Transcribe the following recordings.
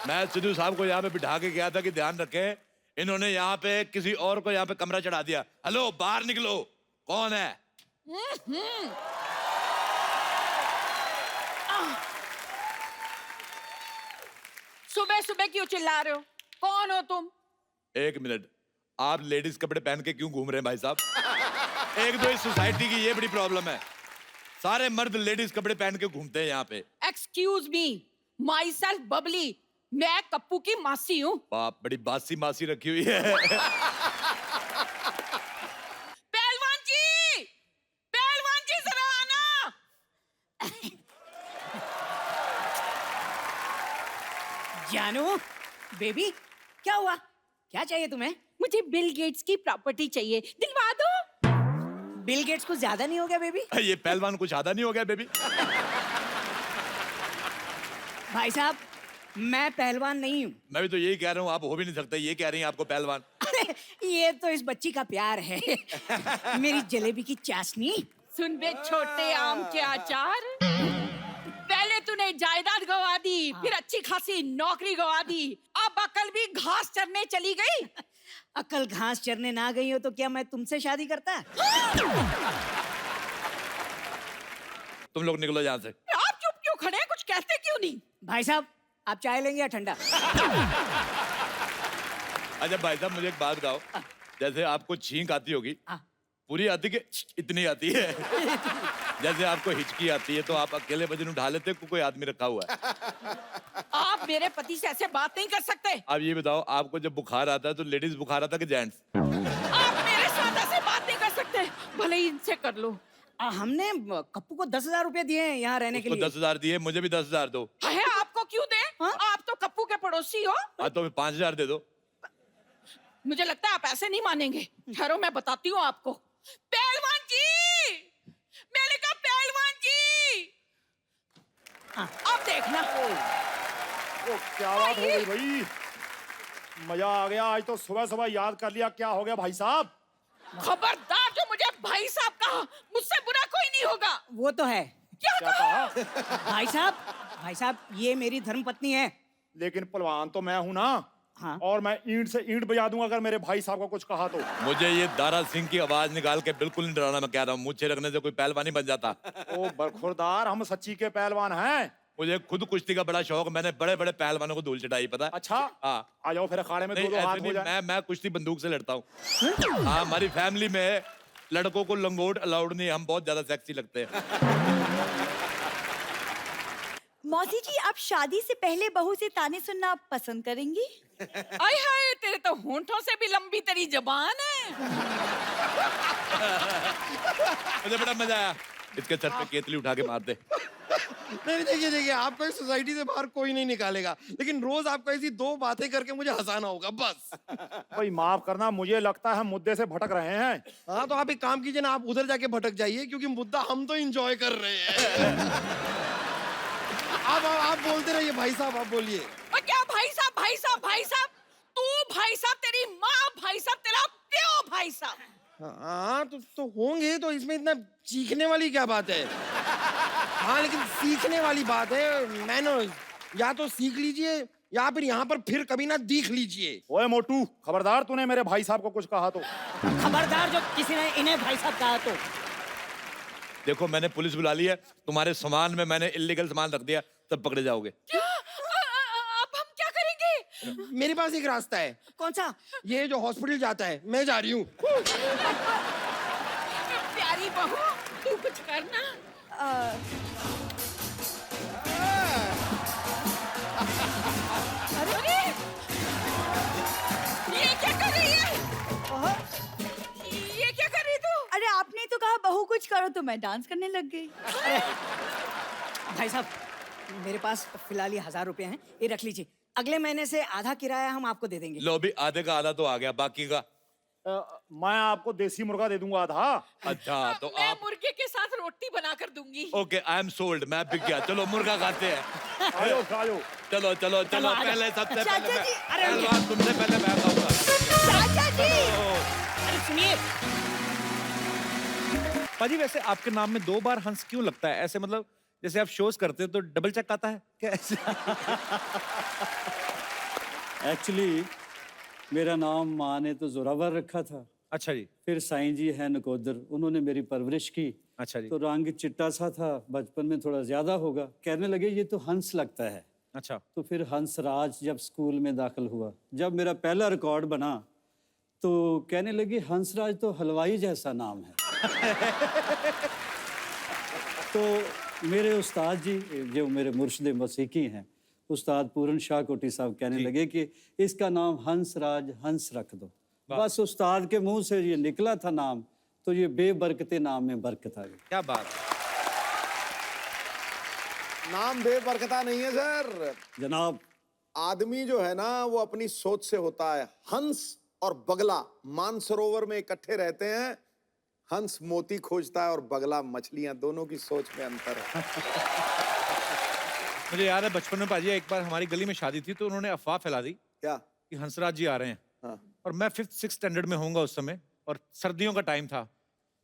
मैं सिद्धू साहब को यहाँ पे बिठा के गया था कि ध्यान रखें, इन्होंने यहाँ पे किसी और को यहाँ पे कमरा चढ़ा दिया। हेलो, बाहर निकलो, कौन है? सुबह सुबह क्यों चिल्ला रहे हो? कौन हो तुम? एक मिनट, आप लेडीज कपड़े पहन के क्यों घूम रहे हैं भाई साहब? एक तो इस सोसाइटी की ये बड़ी प्रॉब्लम है, सारे मर्द लेडीज कपड़े पहन के घूमते हैं यहाँ पे। Excuse me, my self Babli, मैं कप्पू की मासी हूँ। बाप, बड़ी बासी मासी रखी हुई है। पहलवान जी जरा आना। जानू, बेबी, क्या हुआ? क्या चाहिए तुम्हें? मुझे बिल गेट्स की प्रॉपर्टी चाहिए, दिलवा दो। बिल गेट्स को ज्यादा नहीं हो गया बेबी? ये पहलवान कुछ ज्यादा नहीं हो गया बेबी? भाई साहब, मैं पहलवान नहीं हूँ। मैं भी तो यही कह रहा हूँ, आप हो भी नहीं सकते, ये कह रही हैं आपको पहलवान। अरे ये तो इस बच्ची का प्यार है। मेरी जलेबी की चाशनी। सुन बे छोटे आम के अचार, पहले तूने जायदाद गवा दी, फिर अच्छी खासी नौकरी गवा दी, अब अकल भी घास चरने चली गई। अकल घास चरने ना गई हो तो क्या मैं तुमसे शादी करता? तुम लोग निकलो यहाँ से। आप चुप क्यों खड़े हैं? कुछ कहते क्यों नहीं? भाई साहब, आप चाय लेंगे या ठंडा? अच्छा भाई साहब, मुझे एक बात बताओ, जैसे आपको छींक आती होगी, पूरी आती कि इतनी आती है? जैसे आपको हिचकी आती है तो आप अकेले वजन उठा लेते हो, कोई आदमी रखा हुआ है? आप मेरे पति से ऐसे बात नहीं कर सकते। आप ये बताओ, आपको जब बुखार आता है तो लेडीज बुखार आता है कि जेंट्स? आप मेरे साथ ऐसे बात नहीं कर सकते, भले ही इनसे कर लो। हमने कप्पू को 10,000 रुपए दिए हैं यहाँ रहने के लिए। 10,000 दिए, मुझे भी 10,000 दो। है, आपको क्यों दे? आप तो कप्पू के पड़ोसी हो। हाँ तो 5,000 दे दो। मुझे लगता है आप ऐसे नहीं मानेंगे, ठहरो मैं बताती हूँ आपको। पहलवान जी, मैंने कहा पहलवान जी, अब देखना। ओ क्या बात हो गई भाई, मजा आ गया। आज तो सुबह सुबह याद कर लिया। क्या हो गया भाई साहब? खबरदार, जो मुझे भाई साहब कहा, मुझसे बुरा कोई नहीं होगा। वो तो है। क्या कहा? भाई साहब, ये मेरी धर्मपत्नी है। लेकिन पहलवान तो मैं हूं ना। हाँ। और मैं ईंट से ईंट बजा दूंगा अगर मेरे भाई साहब को कुछ कहा तो। मुझे ये दारा सिंह की आवाज निकाल के बिल्कुल नहीं डराना, मैं कह रहा हूँ, मुझे रखने से कोई पहलवान नहीं बन जाता। ओ बरखुरदार, हम सच्ची के पहलवान हैं। मुझे खुद कुश्ती का बड़ा शौक, मैंने बड़े बड़े पहलवानों को धूल चटाई, पता है? अच्छा, हाँ। आ जाओ फिर अखाड़े में नहीं, दो ऐसे हाथ हो नहीं, जाए। मैं कुश्ती बंदूक से लड़ता हूँ। हाँ, हमारी फैमिली में लड़कों को लंगोट अलाउड नहीं, हम बहुत ज्यादा सेक्सी लगते हैं। मौसी जी, आप शादी से पहले बहू से ताने सुनना पसंद करेंगी? आय हाय, तेरे तो होंठों से भी लंबी तेरी जबान है। मुझे बड़ा मजा आया, इसके सर पे केतली उठा के मार दे। नहीं, देखिए आपको इस सोसाइटी से बाहर कोई नहीं निकालेगा, लेकिन रोज आपको ऐसी दो बातें करके मुझे हंसाना होगा बस। भाई माफ करना, मुझे लगता है मुद्दे से भटक रहे हैं। हाँ तो आप एक काम कीजिए ना, आप उधर जाके भटक जाइए, क्योंकि मुद्दा हम तो एंजॉय कर रहे हैं। आप बोलते रहिए भाई साहब, आप बोलिए। और क्या भाई साहब, भाई साहब, भाई साहब? तू भाई साहब, तेरी माँ भाई साहब, तेरा प्यो भाई साहब। हाँ तो होंगे, तो इसमें इतना चीखने वाली क्या बात है? हाँ लेकिन सीखने वाली बात है। मैनर्स या तो सीख लीजिए या फिर यहाँ पर फिर कभी ना दिख लीजिए। ओए मोटू, खबरदार तूने मेरे भाई साहब को कुछ कहा तो। खबरदार जो किसी ने इन्हें भाई साहब कहा तो। देखो, मैंने पुलिस बुला ली है, तुम्हारे सामान में मैंने इल्लीगल सामान रख दिया, तब पकड़े जाओगे। क्या? अब हम क्या करेंगे? मेरे पास एक रास्ता है। कौन सा? ये जो हॉस्पिटल जाता है, मैं जा रही हूँ। प्यारी बहू, तू कुछ करना। अरे ये क्या कर रही है? ये क्या कर रही तू? अरे आपने तो कहा बहू कुछ करो तो मैं डांस करने लग गई। भाई साहब, मेरे पास फिलहाल ये 1,000 रुपए हैं, ये रख लीजिए। अगले महीने से आधा किराया हम आपको दे देंगे। लो भी, आधे का आधा तो आ गया, बाकी का? मैं आपको देसी मुर्गा दे दूंगा आधा। अच्छा, तो मैं आप? मुर्गे के साथ रोटी बना कर दूंगी। ओके, आई एम सोल्ड, मैं बिक गया। चलो मुर्गा खाते हैं। आयो खाओ। चलो चलो चलो, आ जाओ। पहले सबसे चाचा पहले जी, अरे पहलवान, तुमसे पहले मैं खाऊंगा। चाचा जी, अरे सुनिए, पाजी, वैसे आपके नाम में 2 बार हंस क्यों लगता है? ऐसे मतलब जैसे आप शोज करते हो तो डबल चेक आता है क्या ऐसे? एक्चुअली मेरा नाम माँ ने तो जोरावर रखा था, अच्छा जी, फिर साईं जी हैं नकोदर, उन्होंने मेरी परवरिश की। अच्छा जी, तो रंग चिट्टा सा था, बचपन में थोड़ा ज्यादा होगा, कहने लगे ये तो हंस लगता है। अच्छा। तो फिर हंसराज जब स्कूल में दाखिल हुआ, जब मेरा पहला रिकॉर्ड बना तो कहने लगे हंसराज तो हलवाई जैसा नाम है। तो मेरे उस्ताद जी जो मेरे मुर्शिद मौसीकी हैं, उस्ताद पूरन शाह कोटी साहब कहने लगे कि इसका नाम हंसराज हंस रख दो। बस उस्ताद के मुंह से ये निकला था नाम, तो ये बेबरकते नाम में बरकत आ गई। क्या बात है। नाम बेबरकता नहीं है सर, जनाब आदमी जो है ना वो अपनी सोच से होता है। हंस और बगला मानसरोवर में इकट्ठे रहते हैं, हंस मोती खोजता है और बगला मछलियां, दोनों की सोच में अंतर है। मुझे याद है बचपन में पाजी एक बार हमारी गली में शादी थी तो उन्होंने अफवाह फैला दी क्या? कि हंसराज जी आ रहे हैं। हाँ। और मैं 5th 6th स्टैंडर्ड में होऊंगा उस समय, और सर्दियों का टाइम था,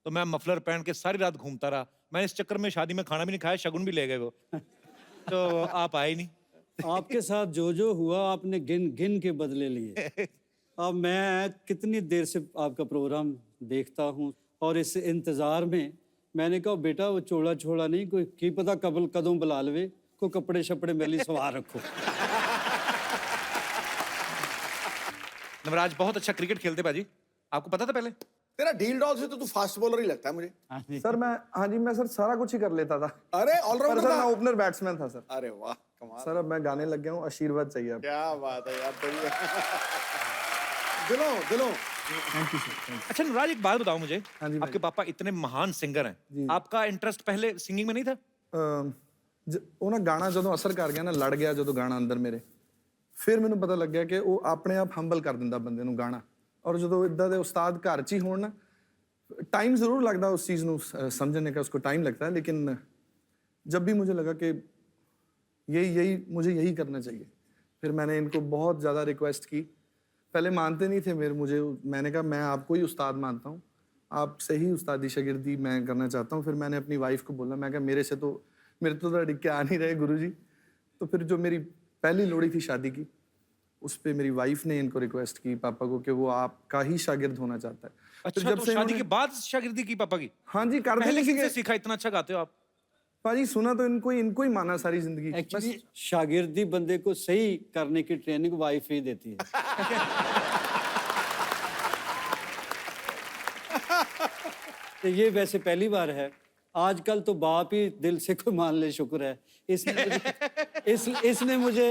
तो मैं मफलर पहन के सारी रात घूमता रहा। मैं इस चक्कर में शादी में खाना भी नहीं खाया, शगुन भी ले गए वो। तो आप आए नहीं। आपके साथ जो हुआ आपने गिन गिन के बदले लिए। अब मैं कितनी देर से आपका प्रोग्राम देखता हूँ और इस इंतज़ार में मैंने कहा बेटा वो चोड़ा छोड़ा नहीं, कोई की पता कबल कदों बुला लवे, को कपड़े शपड़े मेरे लिए सवार रखो। नवराज बहुत अच्छा क्रिकेट खेलते बाजी, आपको पता था पहले? तेरा ढील डॉल से तो तू फास्ट बॉलर ही लगता है मुझे। सर मैं हाँ जी मैं सर सारा कुछ ही कर लेता था। अरे पर ऑलराउंडर सर था। मैं ओपनर बैट्समैन था सर। अरे वाह कमाल। सर अब मैं गाने लग गया हूँ, आशीर्वाद चाहिए अब। क्या बात है यार, बढ़िया। दिलों दिलों। Thank you sir. अच्छा नवराज एक बात बताओ मुझे, हाँ जी भाई। आपके पापा इतने महान सिंगर हैं, आपका इंटरेस्ट पहले सिंगिंग में नहीं था? ਉਹ ਨਾ ਗਾਣਾ ਜਦੋਂ ਅਸਰ ਕਰ ਗਿਆ ਨਾ, ਲੜ ਗਿਆ ਜਦੋਂ ਗਾਣਾ ਅੰਦਰ ਮੇਰੇ, ਫਿਰ ਮੈਨੂੰ ਪਤਾ ਲੱਗਿਆ ਕਿ ਉਹ ਆਪਣੇ ਆਪ ਹੰਬਲ ਕਰ ਦਿੰਦਾ ਬੰਦੇ ਨੂੰ ਗਾਣਾ। ਔਰ ਜਦੋਂ ਇਦਾਂ ਦੇ ਉਸਤਾਦ ਘਰ 'ਚ ਹੀ ਹੋਣ ਨਾ, टाइम ज़रूर लगता है उस चीज़ ਨੂੰ समझने का, उसको टाइम लगता है, लेकिन जब भी मुझे लगा कि मुझे यही करना चाहिए, फिर मैंने इनको बहुत ज़्यादा रिक्वेस्ट की। पहले मानते नहीं थे मैंने कहा मैं आपको ही उस्ताद मानता हूँ, आपसे ही उस्तादी शागिर्दी मैं करना चाहता हूँ। फिर मैंने अपनी वाइफ को बोला, मैं कहा मेरे तो अड़िक्के आ नहीं रहे गुरुजी। तो फिर जो मेरी पहली लोड़ी थी शादी की, उस पे मेरी वाइफ ने इनको रिक्वेस्ट की पापा को कि वो आपका ही शागिर्द होना चाहता है। अच्छा, फिर तो शादी के बाद शागिर्दी की पापा की? हाँ जी कर पहले देने किससे सीखा, इतना अच्छा गाते हो आप? पाजी सुना तो इनको ही माना सारी जिंदगी। एक्चुअली शागिर्दी बंदे को सही करने की ट्रेनिंग वाइफ ही देती है। तो ये वैसे पहली बार है, आजकल तो बाप ही दिल से कोई मान ले, शुक्र है। इसने मुझे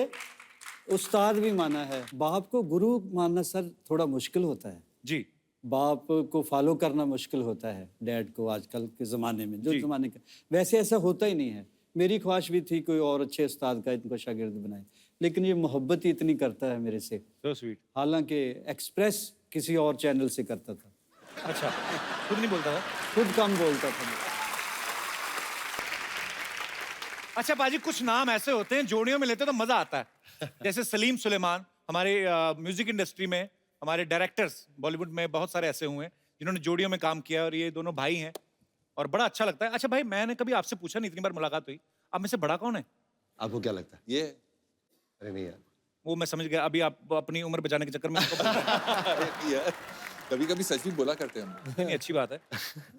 उस्ताद भी माना है। बाप को गुरु मानना सर थोड़ा मुश्किल होता है जी, बाप को फॉलो करना मुश्किल होता है, डैड को आजकल के ज़माने में, जो ज़माने का। वैसे ऐसा होता ही नहीं है। मेरी ख्वाहिश भी थी कोई और अच्छे उस्ताद का इनको शागिर्द बनाए, लेकिन ये मोहब्बत ही इतनी करता है मेरे से। so sweet। हालांकि एक्सप्रेस किसी और चैनल से करता था। अच्छा, खुद नहीं बोलता था? खुद कम बोलता था। अच्छा बाजी, कुछ नाम ऐसे होते हैं जोड़ियों में लेते तो मजा आता है। जैसे सलीम सुलेमान, हमारे म्यूजिक इंडस्ट्री में हमारे डायरेक्टर्स बॉलीवुड में बहुत सारे ऐसे हुए हैं जिन्होंने जोड़ियों में काम किया, और ये दोनों भाई हैं और बड़ा अच्छा लगता है। अच्छा भाई, मैंने कभी आपसे पूछा नहीं, इतनी बार मुलाकात हुई, आप में से बड़ा कौन है? आपको क्या लगता है? ये? अरे नहीं यार, वो मैं समझ गया, अभी आप अपनी उम्र बचाने के चक्कर में उसको बोल रहे हैं। अरे यार, कभी कभी सच भी बोला करते हैं हम। नहीं, अच्छी बात है।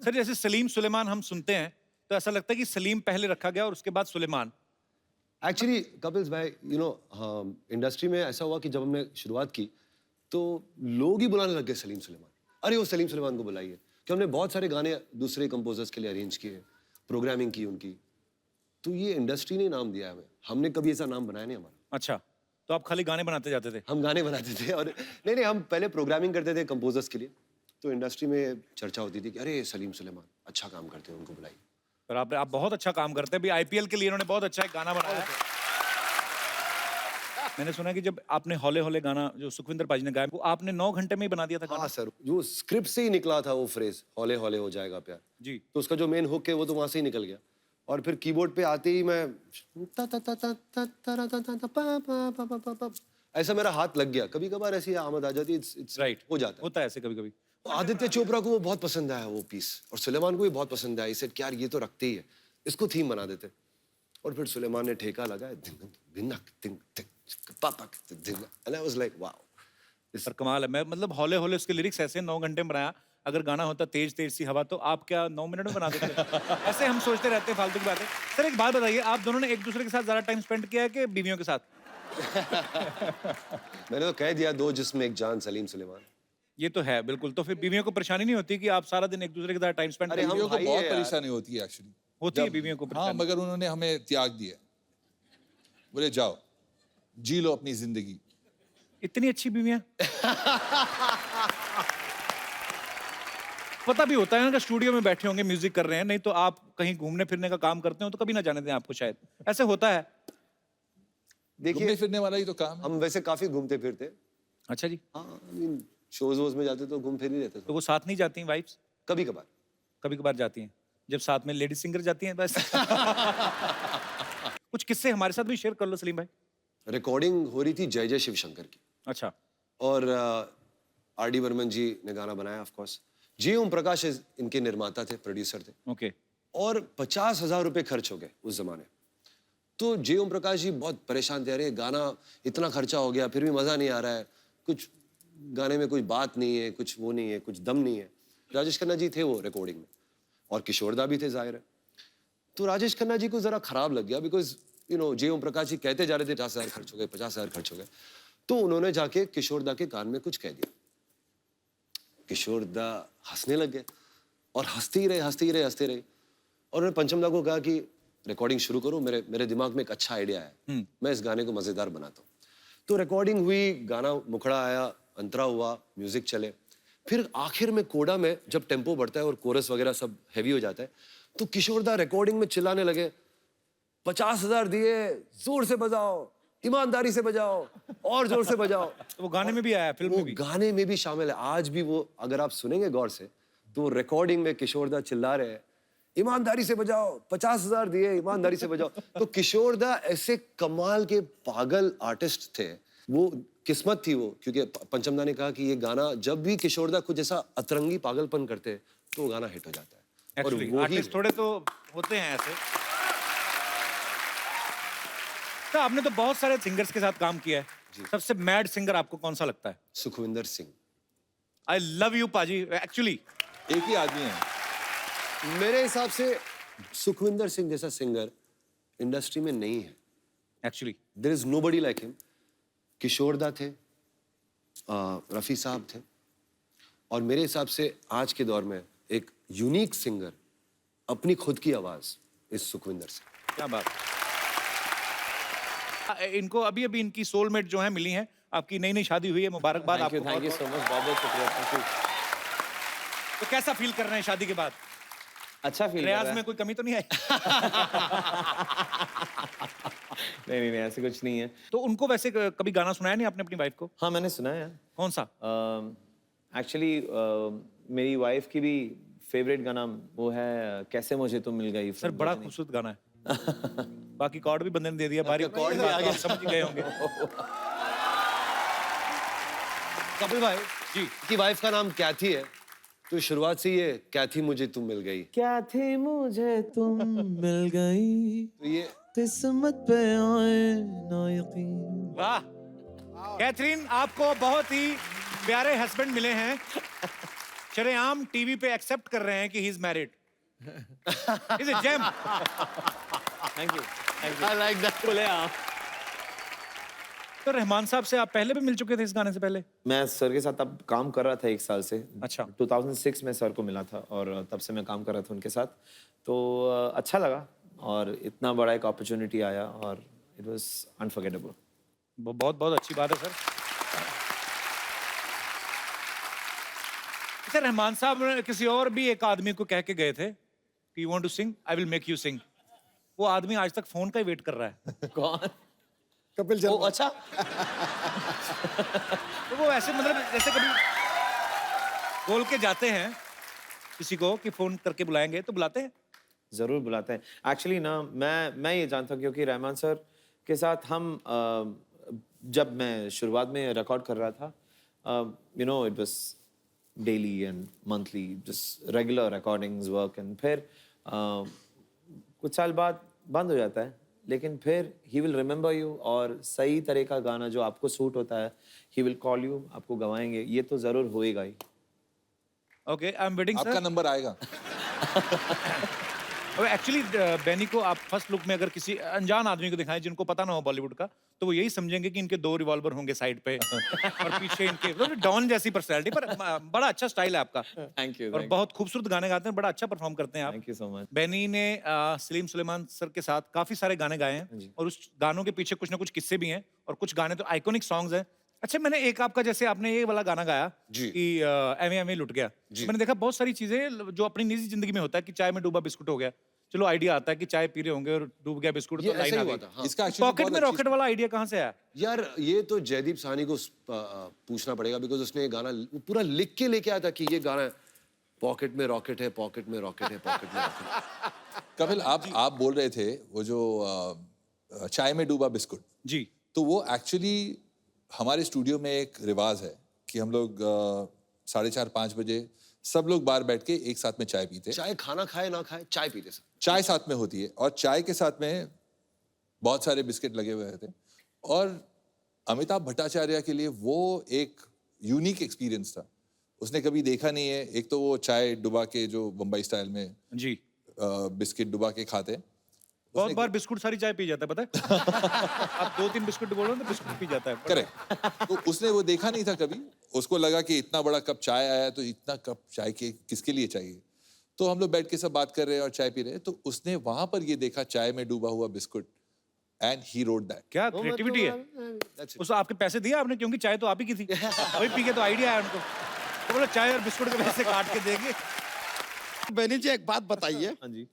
सर जैसे सलीम सुलेमान हम सुनते हैं तो ऐसा लगता है कि सलीम पहले रखा गया और उसके बाद सुलेमान। एक्चुअली कपिल्स भाई, यू नो इंडस्ट्री में ऐसा हुआ कि जब हमने शुरुआत की तो लोग ही बुलाने लग गए सलीम सुलेमान। अरे वो सलीम सुलेमान को बुलाइए, कि हमने बहुत सारे गाने दूसरे कंपोजर्स के लिए अरेंज किए, प्रोग्रामिंग की उनकी। तो ये इंडस्ट्री ने नाम दिया हमें, हमने कभी ऐसा नाम बनाया नहीं हमारा। अच्छा, तो आप खाली गाने बनाते जाते थे? हम गाने बनाते थे, और नहीं हम पहले प्रोग्रामिंग करते थे कंपोजर्स के लिए। तो इंडस्ट्री में चर्चा होती थी कि अरे सलीम सुलेमान अच्छा काम करते हैं, उनको बुलाइए। पर आप बहुत अच्छा काम करते हैं। अभी आईपीएल के लिए इन्होंने बहुत अच्छा एक गाना बनाया है। मैंने सुना कि जब आपने हौले हौले गाना जो सुखविंदर पाजी ने गाया, वो आपने 9 घंटे में ही बना दिया था गाना? हाँ सर, जो स्क्रिप्ट से ही निकला था वो फ्रेज, हौले हौले हो जाएगा प्यार जी। तो उसका जो मेन हुक है वो तो वहां से ही निकल गया। और फिर कीबोर्ड पे आते ही मैं ऐसा मेरा हाथ लग गया। कभी कभार ऐसी आमद आ जाती है, राइट, हो जाता है। होता है ऐसे कभी कभी। आदित्य चोपड़ा को वो बहुत पसंद आया वो पीस, और सुलेमान को भी बहुत पसंद आया। इसे यार ये तो रखते ही है, इसको थीम बना देते। और फिर सुलेमान ने ठेका लगाया, and I was like, wow. पर कमाल है। मैं मतलब हौले हौले उसके लिरिक्स ऐसे 9 घंटे में बनाया। अगर गाना होता तेज तेज सी हवा तो आप क्या 9 मिनट में बना देते? ऐसे हम सोचते रहते हैं फालतू की बातें। सर एक बात बताइए, आप दोनों ने एक दूसरे के साथ ज्यादा टाइम स्पेंड किया है कि बीवियों के साथ? मैंने तो कह दिया, 2 जिस्म एक जान, सलीम सुलेमान। ये तो है बिल्कुल। तो फिर बीवियों को परेशानी नहीं होती कि आप सारा दिन एक दूसरे के साथ टाइम स्पेंड अरे करते हम हो? बीवियों को भाई बहुत है यार। परेशानी होती है एक्चुअली। होती है बीवियों को हाँ, परेशानी। मगर उन्होंने हमें त्याग दिया। बोले जाओ जी लो अपनी जिंदगी। इतनी अच्छी बीवियां। पता भी होता है ना कि स्टूडियो में बैठे होंगे म्यूजिक कर रहे हैं, नहीं तो आप कहीं घूमने फिरने का काम करते हो तो कभी ना जाने दें आपको, शायद ऐसे होता है। घूमने देखिए फिरने वाला ही तो काम है। हम वैसे काफी घूमते फिरते। अच्छा जी। हाँ, शोज वोज में जाते तो घूम फिर ही रहते तो थे। वो साथ नहीं जाती वाइफ्स? कभी कभार। कभी कभार जाती हैं, जब साथ में लेडी सिंगर जाती हैं बस। कुछ किस्से हमारे साथ भी शेयर कर लो सलीम भाई। रिकॉर्डिंग हो रही थी जय जय शिव शंकर की, अच्छा। और आर.डी. बर्मन जी ने गाना बनाया ऑफ कोर्स। जी ओम प्रकाश इनके निर्माता थे, प्रोड्यूसर थे। ओके। और 50,000 रुपए खर्च हो गए उस जमाने। तो जे ओम प्रकाश जी बहुत परेशान थे, अरे गाना इतना खर्चा हो गया फिर भी मजा नहीं आ रहा है, कुछ गाने में कोई बात नहीं है, कुछ वो नहीं है, कुछ दम नहीं है। राजेश खन्ना जी थे वो रिकॉर्डिंग में, और किशोरदा भी थे जाहिर है। तो राजेश खन्ना जी को जरा खराब लग गया, बिकॉज जे ओम प्रकाश जी कहते जा रहे थे 50,000 खर्च हो गए, 50,000 खर्च हो गए। तो उन्होंने जाके किशोरदा के कान में कुछ कह दिया। किशोरदा हंसने लग गए, और हंसते ही रहे, हंसते ही रहे, हंसते रहे। और उन्होंने पंचमदा को कहा कि रिकॉर्डिंग शुरू करो, मेरे दिमाग में एक अच्छा आइडिया है, मैं इस गाने को मजेदार बनाता हूँ। तो रिकॉर्डिंग हुई, गाना मुखड़ा आया, अंतरा हुआ, म्यूजिक चले। फिर आखिर में कोडा में जब टेम्पो बढ़ता है और कोरस वगैरह सब हैवी हो जाता है, तो किशोरदा रिकॉर्डिंग में चिल्लाने लगे, 50,000 दिए, जोर से बजाओ, ईमानदारी से बजाओ, और जोर से बजाओ। तो वो गाने में भी आया, फिल्म वो में भी? गाने में भी शामिल है। आज भी वो अगर आप सुनेंगे गौर से, तो रिकॉर्डिंग में किशोरदा चिल्ला रहे हैं, ईमानदारी से बजाओ, 50,000 दिए, ईमानदारी से बजाओ। तो किशोरदा ऐसे कमाल के पागल आर्टिस्ट थे, वो किस्मत थी वो, क्योंकि पंचमदा ने कहा कि ये गाना जब भी किशोरदा कुछ ऐसा अतरंगी पागलपन करते हैं तो वो गाना हिट हो जाता है। और Actually, वो ही आर्टिस्ट थोड़े तो होते हैं ऐसे। तो आपने तो बहुत सारे सिंगर्स के साथ काम किया है, सबसे मैड सिंगर आपको कौन सा लगता है? Sukhwinder Singh. I love you paaji. Actually एक ही आदमी है। मेरे हिसाब से सुखविंदर सिंह जैसा सिंगर इंडस्ट्री में नहीं है। Actually there is nobody like him. किशोरदा थे, रफी साहब थे, और मेरे हिसाब से आज के दौर में एक यूनिक सिंगर अपनी खुद की आवाज इस सुखविंदर सिंह। क्या बात। इनको अभी अभी इनकी सोलमेट जो है मिली हैं, आपकी नई नई शादी हुई है, मुबारकबाद आपको। थैंक यू सो मच, बहुत बहुत शुक्रिया, थैंक यू। तो कैसा फील कर रहे हैं शादी के बाद? अच्छा फील कर रियाज रहा में है। कोई कमी तो नहीं आई? नहीं, ऐसे कुछ नहीं है। तो उनको वैसे कभी गाना सुनाया नहीं आपने अपनी वाइफ को? हाँ, मैंने सुना है। कौन सा? एक्चुअली मेरी वाइफ की भी फेवरेट गाना वो है कैसे मुझे तुम मिल गई। सर बड़ा खूबसूरत गाना है। बाकी कॉर्ड भी बंदे ने दे दिया, बारी कॉर्ड भी आ गया। समझ गए होंगे। कपिल भाई जी की वाइफ का नाम कैथी है, तो शुरुआत से ये कैथी मुझे तुम मिल गई, क्या थी मुझे तुम मिल गई, तो ये किस्मत पे आए ना यकीन। वाह कैथरीन, आपको बहुत ही प्यारे हस्बैंड मिले हैं। शरेआम टीवी पे एक्सेप्ट कर रहे हैं कि he is married. Is a gem. Thank you, thank you. I like that. बोले आप। तो रहमान साहब से आप पहले भी मिल चुके थे इस गाने से पहले? मैं सर के साथ अब काम कर रहा था 1 साल से। अच्छा। 2006 में सर को मिला था और तब से मैं काम कर रहा था उनके साथ, तो अच्छा लगा और इतना बड़ा एक अपॉर्चुनिटी आया और इट वाज अनफॉरगेटेबल। बहुत बहुत अच्छी बात है सर। सर रहमान साहब किसी और भी एक आदमी को कह के गए थे कि you want to sing, I will make you sing. वो आदमी आज तक फोन का ही वेट कर रहा है। कौन? कपिल ओ, शर्मा। अच्छा। तो वो ऐसे मतलब जैसे कभी बोल के जाते हैं किसी को कि फोन करके बुलाएंगे, तो बुलाते हैं? जरूर बुलाते हैं। एक्चुअली ना मैं ये जानता हूँ क्योंकि रहमान सर के साथ हम जब मैं शुरुआत में रिकॉर्ड कर रहा था, you know it was daily and monthly just regular recordings work, and फिर कुछ साल बाद बंद हो जाता है लेकिन फिर ही विल रिमेम्बर यू और सही तरह का गाना जो आपको सूट होता है ही विल कॉल यू, आपको गवाएंगे, ये तो जरूर होएगा ही। ओके, आई एम वेटिंग आपका नंबर आएगा। एक्चुअली बेनी को आप फर्स्ट लुक में अगर किसी अनजान आदमी को दिखाएं जिनको पता ना हो बॉलीवुड का, तो वो यही समझेंगे कि इनके 2 रिवॉल्वर होंगे साइड पे और पीछे इनके डॉन जैसी पर्सनैलिटी, पर बड़ा अच्छा स्टाइल है आपका। Thank you. और बहुत खूबसूरत गाने गाते हैं, बड़ा अच्छा परफॉर्म करते हैं आप। Thank you so much. Benny ने सलीम सुलेमान सर के साथ काफी सारे गाने गाए हैं और उस गानों के पीछे कुछ ना कुछ किस्से भी हैं और कुछ गाने तो आइकॉनिक सॉन्ग्स हैं। अच्छा, मैंने एक आपका, जैसे आपने ये वाला गाना गाया कि एवे एवे लुट गया, तो मैंने देखा बहुत सारी चीजें जो अपनी निजी जिंदगी में होता है कि चाय में डूबा बिस्कुट हो गया, चलो आइडिया आता है कि चाय पी रहे होंगे और डूब गया बिस्कुट, तो लाइन आ गई। हाँ। इसका actually पॉकेट बहुत में अच्छी- रॉकेट वाला आइडिया कहाँ से आया? यार ये तो जयदीप साहनी को पूछना पड़ेगा, बिकॉज उसने ये गाना पूरा लिख के लेके आया था कि ये गाना पॉकेट में रॉकेट है, पॉकेट में रॉकेट है, पॉकेट में रॉकेट है। कपिल, आप बोल रहे थे वो जो चाय में डूबा बिस्कुट जी, तो वो एक्चुअली हमारे स्टूडियो में एक रिवाज है कि हम लोग 4:30-5 बजे सब लोग बाहर बैठ के एक साथ में चाय पीते हैं। चाहे खाना खाए ना खाए, चाय पीते सब। चाय साथ में होती है और चाय के साथ में बहुत सारे बिस्किट लगे हुए रहते हैं और अमिताभ भट्टाचार्य के लिए वो एक यूनिक एक्सपीरियंस था। उसने कभी देखा नहीं है, एक तो वो चाय डुबा के जो बम्बई स्टाइल में जी, बिस्किट डुबा के खाते हैं। बहुत बार बिस्कुट सारी चाय पी जाता है, पता है? आप 2-3 बिस्कुट बोलो तो बिस्कुट पी जाता है। करेक्ट। तो उसने वो देखा नहीं था कभी, उसको लगा कि इतना बड़ा कप चाय आया तो इतना कप चाय के किसके लिए चाहिए। तो हम लोग बैठ के सब बात कर रहे हैं और चाय पी रहे हैं, तो उसने वहां पर ये देखा चाय में डूबा हुआ biscuit and he wrote that. क्या क्रिएटिविटी है। उसको आपके पैसे दिए आपने, क्योंकि चाय तो आप ही की थी, वही पी के तो आइडिया आया उनको, तो बोला चाय और बिस्कुट के पैसे काट के देंगे। बेनी जी एक बात बताइए, हाँ जी।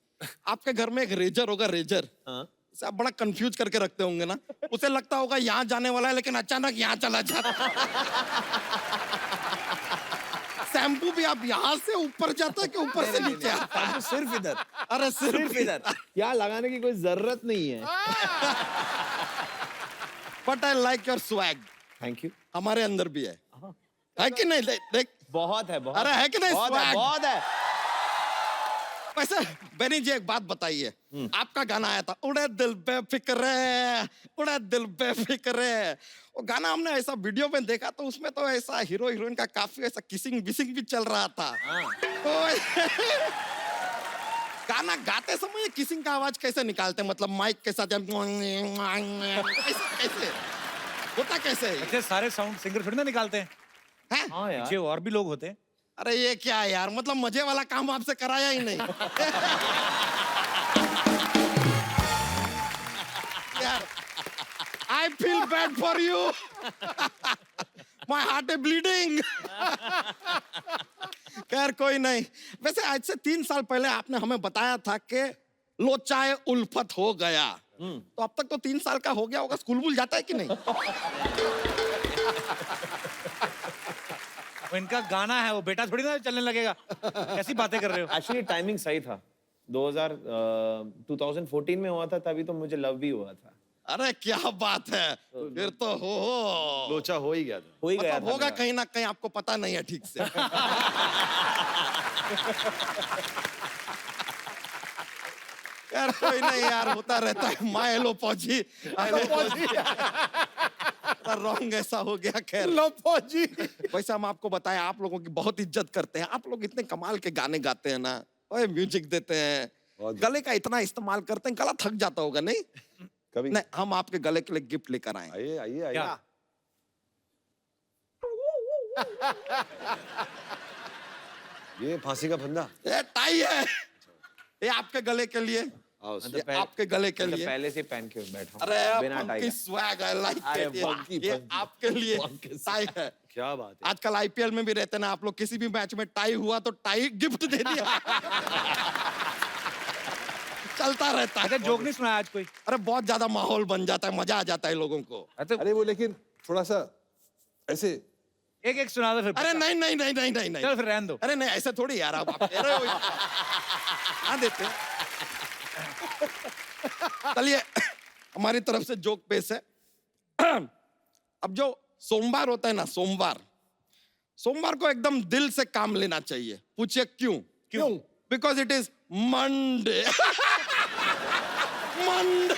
आपके घर में एक रेजर होगा, रेजर, हाँ। उसे आप बड़ा कंफ्यूज करके रखते होंगे ना, उसे लगता होगा यहाँ जाने वाला है लेकिन अचानक यहाँ चला जाता। शैम्पू भी आप यहाँ से ऊपर जाता है कि ऊपर से नीचे आता है? सिर्फ इधर, अरे सिर्फ इधर, यहाँ लगाने की कोई जरूरत नहीं है। But I like your swag. Thank you. हमारे अंदर भी है कि नहीं? देख बहुत है, बहुत। अरे है कि नहीं? बहुत है, swag? बहुत है। वैसे बेनी जी एक बात बताइए, आपका गाना आया था उड़े दिल बेफिक्र, उड़े दिल बेफिक्र, वो गाना हमने ऐसा वीडियो में देखा तो उसमें तो ऐसा हीरो हीरोइन का काफी ऐसा किसिंग बिसिंग भी चल रहा था। तो गाना गाते समय किसिंग का आवाज कैसे निकालते हैं? मतलब माइक के साथ कैसे होता, कैसे है? अच्छे सारे साउंड सिंगर थोड़ी ना निकालते हैं, हैं? हाँ यार। पीछे और भी लोग होते हैं। अरे ये क्या है यार, मतलब मजे वाला काम आपसे कराया ही नहीं। यार I feel bad for you, my heart is bleeding. खैर कोई नहीं। वैसे आज से 3 साल पहले आपने हमें बताया था कि लो चाहे उल्फत हो गया, तो अब तक तो 3 साल का हो गया होगा, स्कूल भूल जाता है कि नहीं? वो इनका गाना है, वो बेटा थोड़ी ना चलने लगेगा। कैसी बातें कर रहे हो? एक्चुअली टाइमिंग सही था। 2014 में हुआ था, तभी तो मुझे लव भी हुआ था। अरे क्या बात है, फिर तो हो लोचा हो ही गया था। हो ही गया मतलब था होगा मेरा। कहीं ना कहीं, आपको पता नहीं है ठीक से। यार कोई नहीं यार, होता रहता है। माय हेलो फौजी, रॉन्ग ऐसा हो गया। खैर लो फौजी। वैसे हम आपको बताएं, आप लोगों की बहुत इज्जत करते हैं। आप लोग इतने कमाल के गाने गाते हैं ना, ओए म्यूजिक देते हैं, गले का इतना इस्तेमाल करते हैं, गला थक जाता होगा नहीं? कभी नहीं, हम आपके गले के लिए गिफ्ट लेकर आए। आइए आइए आइए। क्या? ये फांसी का फंदा। ये टाई है, ये आपके गले के लिए, आओ ये आपके गले के लिए। पहले से पहन के बैठा हूं, अरे बिना टाई फंकी के। स्वैग, आई लाइक अरे इट। funky, ये funky। आपके लिए टाई है। क्या बात है। आजकल आईपीएल में भी रहते ना आप लोग, किसी भी मैच में टाई हुआ तो टाई गिफ्ट दे दिया। चलता रहता है। अच्छा, जोक नहीं सुनाया आज कोई? अरे बहुत ज्यादा माहौल बन जाता है, मजा आ जाता है लोगों को। अच्छा, अरे वो लेकिन थोड़ा सा ऐसे एक एक सुना दो फिर। अरे नहीं नहीं नहीं नहीं नहीं नहीं। चलो फिर रहने दो। अरे नहीं, ऐसे थोड़ी यार, आप कह रहे हो। हाँ देते। चलिए, हमारी तरफ से जोक पेश है। अब जो सोमवार होता है ना, सोमवार को एकदम दिल से काम लेना चाहिए। पूछिए क्यों? Because it is Monday. Monday.